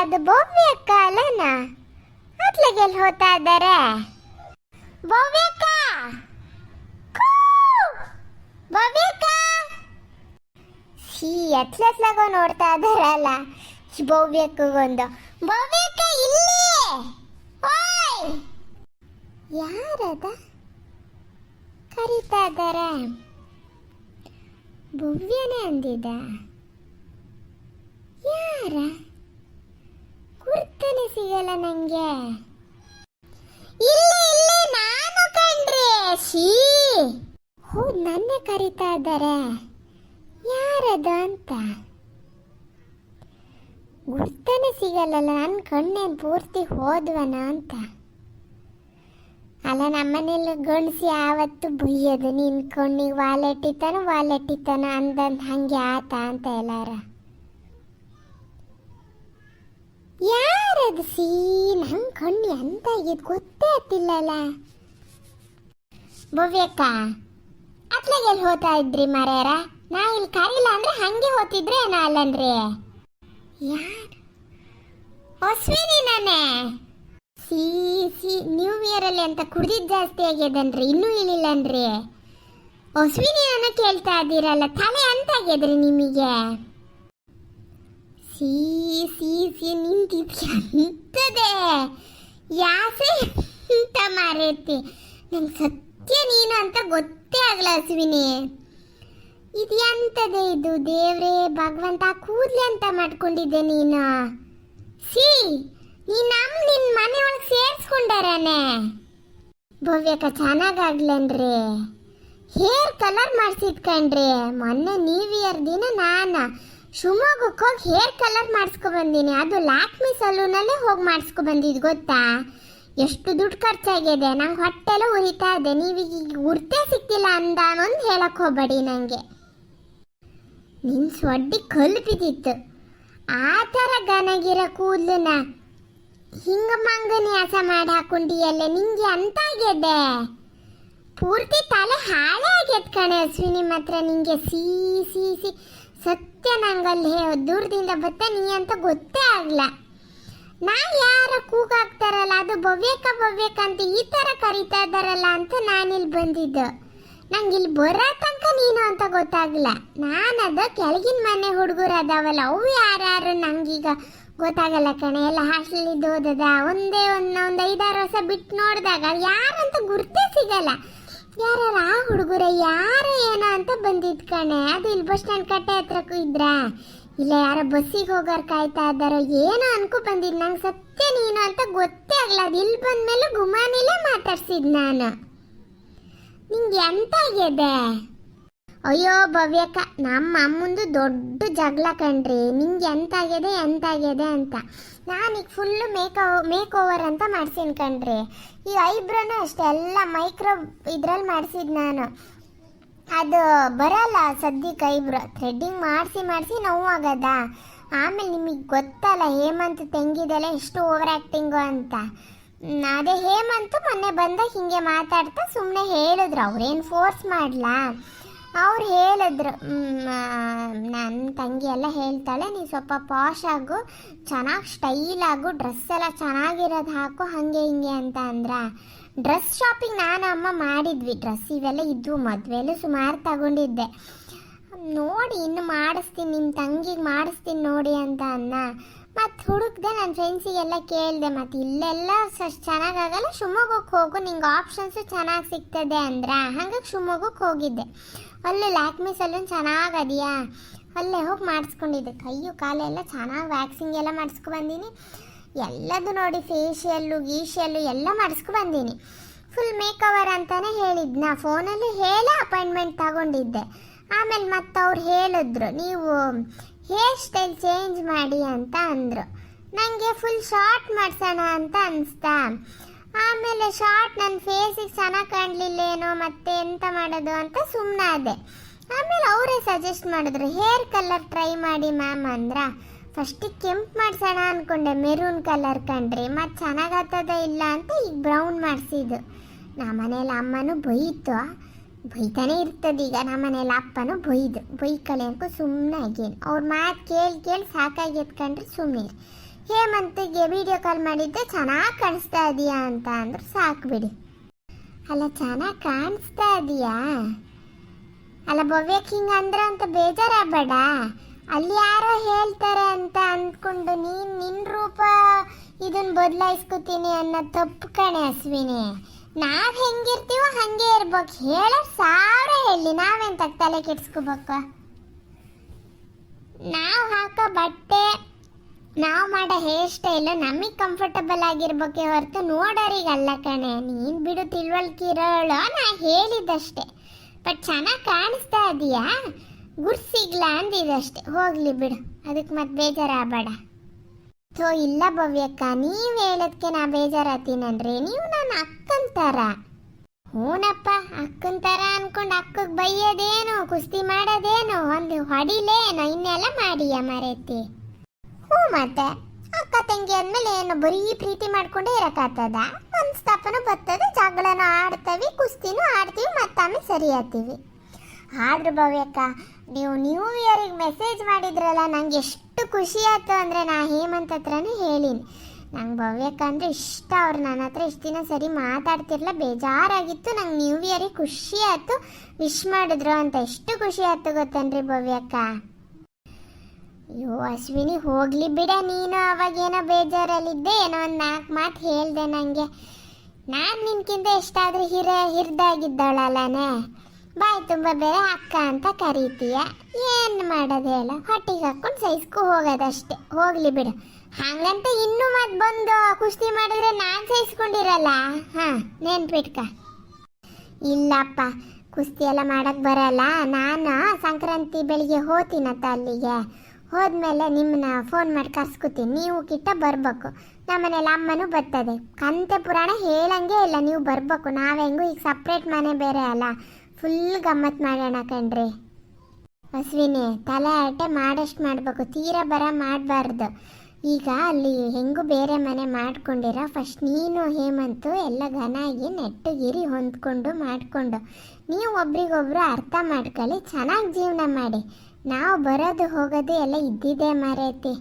ಅದು ಭವ್ಯಕ್ಕ ಅಲ್ಲನ ಅತ್ಲಗೆಲ್ಲಿ ಹೋಗ್ತಾ ಇದ್ದಾರೆ. ಭವ್ಯಕ್ಕ, ಭವ್ಯಕ್ಕ ಎತ್ಲಗೋ ನೋಡ್ತಾ ಇದ್ದಾರಲ್ಲ ಭವ್ಯಕ್ಕಗೊಂದು. ಭವ್ಯಕ್ಕ ಇಲ್ಲಿ, ಓಯ್ ಯಾರದ ಕರೀತಾ ಇದ್ದಾರೆ? ಭವ್ಯನೇ ಅಂದಿದ್ದ. ಯಾರ ಗುರ್ತನೆ ಸಿಗಲ್ಲ ನಂಗೆ. ಇಲ್ಲಿ ಇಲ್ಲಿ ನಾನು ಕಂಡ್ರಿ. ಶೀ ಹೌದು, ನನ್ನೇ ಕರೀತಾ ಇದ್ದಾರೆ. ಯಾರದ ಅಂತ ಗುರ್ತನೆ ಸಿಗಲ್ಲ. ನನ್ನ ಕಣ್ಣೇನು ಪೂರ್ತಿ ಹೋದ್ವನ ಅಂತ. ಅಲ್ಲ, ನಮ್ಮನೇಲಿ ಗಣಸಿ ಯಾವತ್ತು ಬೈಯೋದು, ನಿನ್ನ ಕಣ್ಣಿಗೆ ವಾಲೆಟ್ಟಿತಾನ ಅಂದಂತ ಹಂಗೆ ಆತ ಅಂತ ಎಲ್ಲಾರ. ಯಾರದು ನಂಗೆ ಕಣ್ಣಿ ಅಂತ ಆಗಿದ್ದು ಗೊತ್ತೇ ಆಗ್ತಿಲ್ಲಲ್ಲ. ಭವ್ಯಕ್ಕ ಅತ್ಲಾಗೆಲ್ಲಿ ಹೋಗ್ತಾ ಇದ್ರಿ ಮರ್ಯಾರ? ನಾ ಇಲ್ಲಿ ಕರೀಲ್ಲ ಅಂದ್ರೆ ಹಂಗೆ ಹೋಗ್ತಿದ್ರೆ ಏನೋ ಅಲ್ಲನ್ರಿ. ಯಾರು ಅಶ್ವಿನಿ ನಾನೇ. ಸಿ ನ್ಯೂ ಇಯರಲ್ಲಿ ಅಂತ ಕುಡ್ದಿದ್ದು ಜಾಸ್ತಿ ಆಗ್ಯದನ್ರಿ, ಇನ್ನೂ ಇಳಿಲ್ಲನ್ರಿ. ಅಶ್ವಿನಿ ನನ್ನ ಕೇಳ್ತಾ ಇದ್ದೀರಲ್ಲ, ತಲೆ ಅಂತ ಆಗ್ಯದ್ರಿ ನಿಮಗೆ. ಸಿ ನಿಂತಿದೆ ಯಾಸೆ ಅಂತ ಮಾರೈತಿ. ನಂಗೆ ಸತ್ಯ ನೀನು ಅಂತ ಗೊತ್ತೇ ಆಗಲ್ಲ ಅಶ್ವಿನಿ. ಇದು ಎಂತದೆ ಇದು ದೇವ್ರೇ ಭಗವಂತ, ಕೂದ್ಲೆ ಅಂತ ಮಾಡ್ಕೊಂಡಿದ್ದೆ ನೀನು. ನಿನ್ನ ಮನೆ ಒಳಗೆ ಸೇರಿಸ್ಕೊಂಡಾರನೆ. ಭವ್ಯಕ್ಕ ಚೆನ್ನಾಗಾಗ್ಲನ್ರಿ. Hair colour ಮಾಡಿಸಿದ್ಕಂಡ್ರಿ. ಮೊನ್ನೆ ನ್ಯೂ ಇಯರ್ ದಿನ ನಾನು ಶಿವಮೊಗ್ಗಕ್ಕೆ ಹೋಗಿ ಹೇರ್ ಕಲರ್ ಮಾಡಿಸ್ಕೊ ಬಂದೀನಿ. ಅದು ಲ್ಯಾಕ್ಮಿ ಸಲೂನಲ್ಲೇ ಹೋಗಿ ಮಾಡಿಸ್ಕೊ ಬಂದಿದ್ದು ಗೊತ್ತಾ? ಎಷ್ಟು ದುಡ್ಡು ಖರ್ಚಾಗಿದೆ. ನಂಗೆ ಹೊಟ್ಟೆಲ್ಲ ಉರಿತಾ ಇದೆ. ನೀವೀಗ ಗುರ್ತೇ ಸಿಕ್ತಿಲ್ಲ ಅಂದಾನೊಂದು ಹೇಳಕ್ ಹೋಗ್ಬೇಡಿ ನನಗೆ. ನಿನ್ನ ಸೊಡ್ಡಿ ಕಲ್ಲು ಬಿದ್ದಿತ್ತು. ಆ ಥರ ಗನಗಿರೋ ಕೂದಲನ್ನ ಹಿಂಗ ಮಂಗನ್ಯಾಸ ಮಾಡಿ ಹಾಕೊಂಡಿಯಲ್ಲೇ. ನಿಂಗೆ ಅಂತ ಆಗ್ಯದೆ, ಪೂರ್ತಿ ತಲೆ ಹಾಳೆ ಆಗ್ಯದ ಕಣೆ ಅಶ್ವಿನಿ. ಮಾತ್ರ ನಿಂಗೆ ಸಿ ಸತ್ಯ ನಂಗಲ್ಲಿ ದೂರದಿಂದ ಬತ್ತ ನೀ ಅಂತ ಗೊತ್ತೇ ಆಗಲ್ಲ. ನಾ ಯಾರ ಕೂಗಾಗ್ತಾರಲ್ಲ ಅದು ಭವ್ಯಕ್ಕ ಅಂತ ಈ ಥರ ಕರೀತಾ ಇದ್ದಾರಲ್ಲ ಅಂತ ನಾನಿಲ್ಲಿ ಬಂದಿದ್ದು. ನಂಗೆ ಇಲ್ಲಿ ಬರೋ ತನಕ ನೀನು ಅಂತ ಗೊತ್ತಾಗಲ್ಲ. ನಾನದ ಕೆಳಗಿನ ಮನೆ ಹುಡುಗರು ಅದಾವಲ್ಲ ಅವು ಯಾರು ನಂಗೀಗ ಗೊತ್ತಾಗಲ್ಲ ಕಣೆ. ಎಲ್ಲ ಹಾಸ್ಟೆಲಿದ್ದು ಓದದ ಒಂದು 5-6 ವರ್ಷ ಬಿಟ್ಟು ನೋಡಿದಾಗ ಯಾರಂತ ಗುರ್ತೇ ಸಿಗಲ್ಲ. ಯಾರ ಆ ಹುಡುಗರ ಯಾರು ಏನೋ ಅಂತ ಬಂದಿದ್ ಕಣೆ. ಅದು ಇಲ್ಲಿ ಬಸ್ ಸ್ಟ್ಯಾಂಡ್ ಕಟ್ಟೆ ಹತ್ರಕ್ಕೂ ಇದ್ರ ಇಲ್ಲ ಯಾರೋ ಬಸ್ಸಿಗೆ ಹೋಗೋರು ಕಾಯ್ತಾ ಇದ್ದಾರೋ ಏನೋ ಅನ್ಕೊ ಬಂದಿದ್ದು. ನಂಗೆ ಸತ್ಯ ನೀನು ಅಂತ ಗೊತ್ತೇ ಆಗಲ್ಲ. ಅದು ಇಲ್ಲಿ ಬಂದ್ಮೇಲೆ ಗುಮಾನಿಲೇ ಮಾತಾಡ್ಸಿದ್ ನಾನು. ನಿಂಗೆ ಎಂತ ಆಗ್ಯದೆ? ಅಯ್ಯೋ ಭವ್ಯಕ್ಕ, ನಮ್ಮ ಅಮ್ಮಂದು ದೊಡ್ಡ ಜಗಳ ಕಣ್ರಿ. ನಿಂಗೆ ಎಂತ ಆಗ್ಯದೆ ಅಂತ. ನಾನೀಗ ಫುಲ್ಲು ಮೇಕ್ ಓವರ್ ಅಂತ ಮಾಡ್ಸೀನಿ ಕಣ್ರಿ. ಈ ಐಬ್ರೋನು ಅಷ್ಟೇ ಎಲ್ಲ ಮೈಕ್ರೋ ಇದ್ರಲ್ಲಿ ಮಾಡಿಸಿದ್ ನಾನು. ಅದು ಬರಲ್ಲ ಸದ್ಯಕ್ಕೆ ಐಬ್ರೋ. ಥ್ರೆಡ್ಡಿಂಗ್ ಮಾಡಿಸಿ ನೋವು ಆಗದ. ಆಮೇಲೆ ನಿಮಗೆ ಗೊತ್ತಲ್ಲ ಹೇಮಂತ್ ತೆಂಗಿದೆಲ್ಲ ಎಷ್ಟು ಓವರ್ ಆ್ಯಕ್ಟಿಂಗು ಅಂತ. ಅದೇ ಹೇಮಂತ್ ಮೊನ್ನೆ ಬಂದಾಗ ಹಿಂಗೆ ಮಾತಾಡ್ತಾ ಸುಮ್ಮನೆ ಹೇಳಿದ್ರು. ಅವ್ರೇನು ಫೋರ್ಸ್ ಮಾಡಲಾ, ಅವ್ರು ಹೇಳಿದ್ರು. ನನ್ನ ತಂಗಿ ಎಲ್ಲ ಹೇಳ್ತಾಳೆ, ನೀ ಸ್ವಲ್ಪ ಪಾಶ್ ಆಗು, ಚೆನ್ನಾಗಿ ಸ್ಟೈಲ್ ಆಗು, ಡ್ರೆಸ್ ಎಲ್ಲ ಚೆನ್ನಾಗಿರೋದು ಹಾಕು, ಹಾಗೆ ಹಿಂಗೆ ಅಂತ ಅಂದ್ರ. ಡ್ರೆಸ್ ಶಾಪಿಂಗ್ ನಾನು ಅಮ್ಮ ಮಾಡಿದ್ವಿ. ಡ್ರೆಸ್ ಇವೆಲ್ಲ ಇದ್ವು, ಮದುವೆಲ್ಲೂ ಸುಮಾರು ತಗೊಂಡಿದ್ದೆ. ನೋಡಿ ಇನ್ನು ಮಾಡಿಸ್ತೀನಿ, ನಿಮ್ಮ ತಂಗಿಗೆ ಮಾಡಿಸ್ತೀನಿ ನೋಡಿ ಅಂತ ಅನ್ನ. ಮತ್ತು ಹುಡುಕ್ದೆ, ನನ್ನ ಫ್ರೆಂಡ್ಸಿಗೆಲ್ಲ ಕೇಳಿದೆ. ಮತ್ತು ಇಲ್ಲೆಲ್ಲ ಚೆನ್ನಾಗಾಗಲ್ಲ, ಶಿವಮೊಗ್ಗಕ್ಕೆ ಹೋಗು, ನಿಂಗೆ ಆಪ್ಷನ್ಸು ಚೆನ್ನಾಗಿ ಸಿಗ್ತದೆ ಅಂದ್ರೆ. ಹಾಗಾಗಿ ಶಿವಮೊಗ್ಗಕ್ಕೆ ಹೋಗಿದ್ದೆ. ಅಲ್ಲೇ ಲ್ಯಾಕ್ಮಿ ಸಲೂನ್ ಚೆನ್ನಾಗದೆಯಾ, ಅಲ್ಲೇ ಹೋಗಿ ಮಾಡಿಸ್ಕೊಂಡಿದ್ದೆ. ಕೈಯು ಕಾಲೆಲ್ಲ ಚೆನ್ನಾಗಿ ವ್ಯಾಕ್ಸಿಂಗ್ ಎಲ್ಲ ಮಾಡಿಸ್ಕೊಬಂದೀನಿ. ಎಲ್ಲದು ನೋಡಿ ಫೇಶಿಯಲ್ಲು ಗೀಶಿಯಲ್ಲು ಎಲ್ಲ ಮಾಡಿಸ್ಕೊಬಂದೀನಿ. ಫುಲ್ ಮೇಕವರ್ ಅಂತಲೇ ಹೇಳಿದ್ನ. ಫೋನಲ್ಲಿ ಹೇಳೇ ಅಪಾಯಿಂಟ್ಮೆಂಟ್ ತಗೊಂಡಿದ್ದೆ. ಆಮೇಲೆ ಮತ್ತು ಅವ್ರು ಹೇಳಿದ್ರು, ನೀವು ಹೇರ್ ಸ್ಟೈಲ್ ಚೇಂಜ್ ಮಾಡಿ ಅಂತ ಅಂದರು. ನನಗೆ ಫುಲ್ ಶಾರ್ಟ್ ಮಾಡಿಸೋಣ ಅಂತ ಅನಿಸ್ತಾ. ಆಮೇಲೆ ಶಾರ್ಟ್ ನನ್ನ ಫೇಸಿಗೆ ಚೆನ್ನಾಗಿ ಕಾಣಲಿಲ್ಲೇನೋ, ಮತ್ತೆ ಎಂತ ಮಾಡೋದು ಅಂತ ಸುಮ್ಮನಾದೆ. ಆಮೇಲೆ ಅವರೇ ಸಜೆಸ್ಟ್ ಮಾಡಿದ್ರು, ಹೇರ್ ಕಲರ್ ಟ್ರೈ ಮಾಡಿ ಮ್ಯಾಮ್ ಅಂದ್ರ. ಫಸ್ಟಿಗೆ ಕೆಂಪು ಮಾಡಿಸೋಣ ಅಂದ್ಕೊಂಡೆ, ಮೆರೂನ್ ಕಲರ್ ಕಂಡ್ರಿ. ಮತ್ತು ಚೆನ್ನಾಗತ್ತದ ಇಲ್ಲ ಅಂತ ಈಗ ಬ್ರೌನ್ ಮಾಡಿಸಿದ್ದು. ನಮ್ಮನೇಲಿ ಅಮ್ಮನೂ ಬೈತಾನೆ ಇರ್ತದೆ. ಈಗ ನಮ್ಮನೇಲಿ ಅಪ್ಪನೂ ಬೈಕಳೆ ಅನ್ಕೊ ಸುಮ್ಮನೆ ಆಗೇನು. ಅವ್ರ ಮಾತು ಕೇಳಿ ಸಾಕಾಗಿ ಎತ್ಕೊಂಡ್ರೆ ಸುಮ್ಮನೆ. ಹೇಮಂತಿಗೆ ವಿಡಿಯೋ ಕಾಲ್ ಮಾಡಿದ್ದೆ ಚೆನ್ನಾಗಿ ಕಾಣಿಸ್ತಾ ಇದೀಯಾ ಅಂತ ಅಂದ್ರೆ ಸಾಕು ಬಿಡಿ. ಅಲ್ಲ ಚೆನ್ನಾಗಿ ಕಾಣಿಸ್ತಾ ಇದೀಯಾ ಅಲ್ಲ ಭವ್ಯಕ್ಕೆ ಹಿಂಗೆ ಅಂದ್ರೆ ಅಂತ ಬೇಜಾರಾಗಬೇಡ. ಅಲ್ಲಿ ಯಾರೋ ಹೇಳ್ತಾರೆ ಅಂತ ಅಂದ್ಕೊಂಡು ನೀನು ನಿನ್ನ ರೂಪ ಇದನ್ನು ಬದಲಾಯಿಸ್ಕೊತೀನಿ ಅನ್ನೋ ತಪ್ಪು ಕಣೆ ಅಶ್ವಿನಿ. ನಾವು ಹೆಂಗಿರ್ತೀವೋ ಹಾಗೆ ಇರ್ಬೇಕು. ಹೇಳೋ ಸಾವಿರ ಹೇಳಿ, ನಾವೆಂತ ತಲೆ ಕೆಡ್ಸ್ಕೋಬೇಕು? ನಾವು ಹಾಕೋ ಬಟ್ಟೆ, ನಾವು ಮಾಡೋ ಹೇರ್ ಸ್ಟೈಲು ನಮಗೆ ಕಂಫರ್ಟಬಲ್ ಆಗಿರ್ಬೇಕೆ ಹೊರತು ನೋಡೋರಿಗೆ ಅಲ್ಲ ಕಣೆ. ನೀನು ಬಿಡು ತಿಳುವಳಿಕಿರೋಳು, ನಾ ಹೇಳಿದ್ದಷ್ಟೇ. ಬಟ್ ಚೆನ್ನಾಗಿ ಕಾಣಿಸ್ತಾ ಇದೀಯಾ, ಗುರ್ಸಿಗ್ಲಾ ಅಂದಿದ್ದಷ್ಟೇ. ಹೋಗ್ಲಿ ಬಿಡು, ಅದಕ್ಕೆ ಮತ್ತೆ ಬೇಜಾರಾಗಬೇಡ. ಥೋ ಇಲ್ಲ ಭವ್ಯಕ್ಕ, ನೀವು ಹೇಳೋದಕ್ಕೆ ನಾ ಬೇಜಾರಾತೀನನ್ರಿ. ನೀವು ನನ್ನ ಅಕ್ಕನ ಥರ. ಹೂನಪ್ಪ, ಅಕ್ಕನ ಥರ ಅನ್ಕೊಂಡು ಅಕ್ಕಗೆ ಬೈಯೋದೇನು, ಕುಸ್ತಿ ಮಾಡೋದೇನು, ಒಂದು ಹೊಡಿಲೇನು, ಇನ್ನೆಲ್ಲ ಮಾಡಿಯ ಮರೆತಿ. ಹ್ಞೂ ಮತ್ತೆ ಅಕ್ಕ ತಂಗಿ ಅಂದಮೇಲೆ ಏನು ಬರೀ ಪ್ರೀತಿ ಮಾಡ್ಕೊಂಡೇ ಇರೋಕ್ಕಾಗ್ತದ? ಮನಸ್ತಾಪನೂ ಬರ್ತದೆ, ಜಗಳನೂ ಆಡ್ತೀವಿ, ಕುಸ್ತಿನೂ ಆಡ್ತೀವಿ, ಮತ್ತೆ ಆಮೇಲೆ ಸರಿ ಆಗ್ತೀವಿ. ಆದ್ರೂ ಭವ್ಯಕ್ಕ, ನೀವು ನ್ಯೂ ಇಯರಿಗೆ ಮೆಸೇಜ್ ಮಾಡಿದ್ರಲ್ಲ, ನಂಗೆ ಎಷ್ಟು ಖುಷಿ ಆಯ್ತು ಅಂದರೆ ನಾ ಹೇಮಂತ್ ಹತ್ರನೇ ಹೇಳೀನಿ. ನಂಗೆ ಭವ್ಯಕ್ಕ ಅಂದರೆ ಇಷ್ಟ. ಅವ್ರು ನನ್ನ ಹತ್ರ ಇಷ್ಟು ದಿನ ಸರಿ ಮಾತಾಡ್ತಿರ್ಲ, ಬೇಜಾರಾಗಿತ್ತು. ನಂಗೆ ನ್ಯೂ ಇಯರಿಗೆ ಖುಷಿ ಆಯ್ತು, ವಿಶ್ ಮಾಡಿದ್ರು ಅಂತ. ಎಷ್ಟು ಖುಷಿ ಆಯ್ತು ಗೊತ್ತೇನ್ರಿ ಭವ್ಯಕ್ಕ? ಅಯ್ಯೋ ಅಶ್ವಿನಿ, ಹೋಗ್ಲಿ ಬಿಡ ನೀನು. ಅವಾಗೇನೋ ಬೇಜಾರಲ್ಲಿದ್ದೆ, ಏನೋ ಒಂದು 4 ಮಾತು ಹೇಳಿದೆ ನನಗೆ. ನಾನು ನಿನ್ಕಿಂತ ಎಷ್ಟಾದರೂ ಹಿರಿದಾಗಿದ್ದಾಳಲ್ಲನೇ, ಬಾಯಿ ತುಂಬ ಬೇರೆ ಅಕ್ಕ ಅಂತ ಕರೀತೀಯ. ಏನು ಮಾಡೋದು ಹೇಳ, ಹೊಟ್ಟಿಗೆ ಹಾಕ್ಕೊಂಡು ಸೈಸ್ಕೊ ಹೋಗೋದಷ್ಟೇ. ಹೋಗ್ಲಿ ಬಿಡು. ಹಾಗಂತ ಇನ್ನೂ ಮತ್ತೆ ಬಂದು ಕುಸ್ತಿ ಮಾಡಿದ್ರೆ ನಾನು ಸಹಿಸ್ಕೊಂಡಿರಲ್ಲ. ಹಾಂ, ನೆನ್ಪಿಟ್ಕ. ಇಲ್ಲಪ್ಪ, ಕುಸ್ತಿ ಎಲ್ಲ ಮಾಡೋಕ್ಕೆ ಬರಲ್ಲ. ನಾನು ಸಂಕ್ರಾಂತಿ ಬೆಳಿಗ್ಗೆ ಹೋಗ್ತೀನತ್ತ ಅಲ್ಲಿಗೆ. ಹೋದ್ಮೇಲೆ ನಿಮ್ಮನ್ನ ಫೋನ್ ಮಾಡಿ ಕರ್ಸ್ಕೊತೀನಿ. ನೀವು ಕಿಟ್ಟ ಬರಬೇಕು. ನಮ್ಮನೇಲಿ ಅಮ್ಮನೂ ಬರ್ತದೆ. ಕಂತೆ ಪುರಾಣ ಹೇಳಂಗೆ ಇಲ್ಲ, ನೀವು ಬರಬೇಕು. ನಾವೆಂಗೂ ಈಗ ಸಪ್ರೇಟ್ ಮನೆ ಬೇರೆ ಅಲ್ಲ, ಫುಲ್ ಗಮ್ಮತ್ತು ಮಾಡೋಣ ಕಣ್ರಿ. ಅಶ್ವಿನಿ, ತಲೆ ಆಟೆ ಮಾಡಷ್ಟು ಮಾಡಬೇಕು, ತೀರಾ ಬರ ಮಾಡಬಾರ್ದು. ಈಗ ಅಲ್ಲಿ ಹೆಂಗೂ ಬೇರೆ ಮನೆ ಮಾಡ್ಕೊಂಡಿರ, ಫಸ್ಟ್ ನೀನು ಹೇಮಂತು ಎಲ್ಲ ಘನಾಗಿ ನೆಟ್ಟಗಿರಿ, ಹೊಂದ್ಕೊಂಡು ಮಾಡಿಕೊಂಡು ನೀವು ಒಬ್ರಿಗೊಬ್ರು ಅರ್ಥ ಮಾಡ್ಕೊಳ್ಳಿ, ಚೆನ್ನಾಗಿ ಜೀವನ ಮಾಡಿ. ನಾವು ಬರೋದು ಹೋಗೋದು ಎಲ್ಲ ಇದ್ದಿದ್ದೇ ಮರೆತಿ.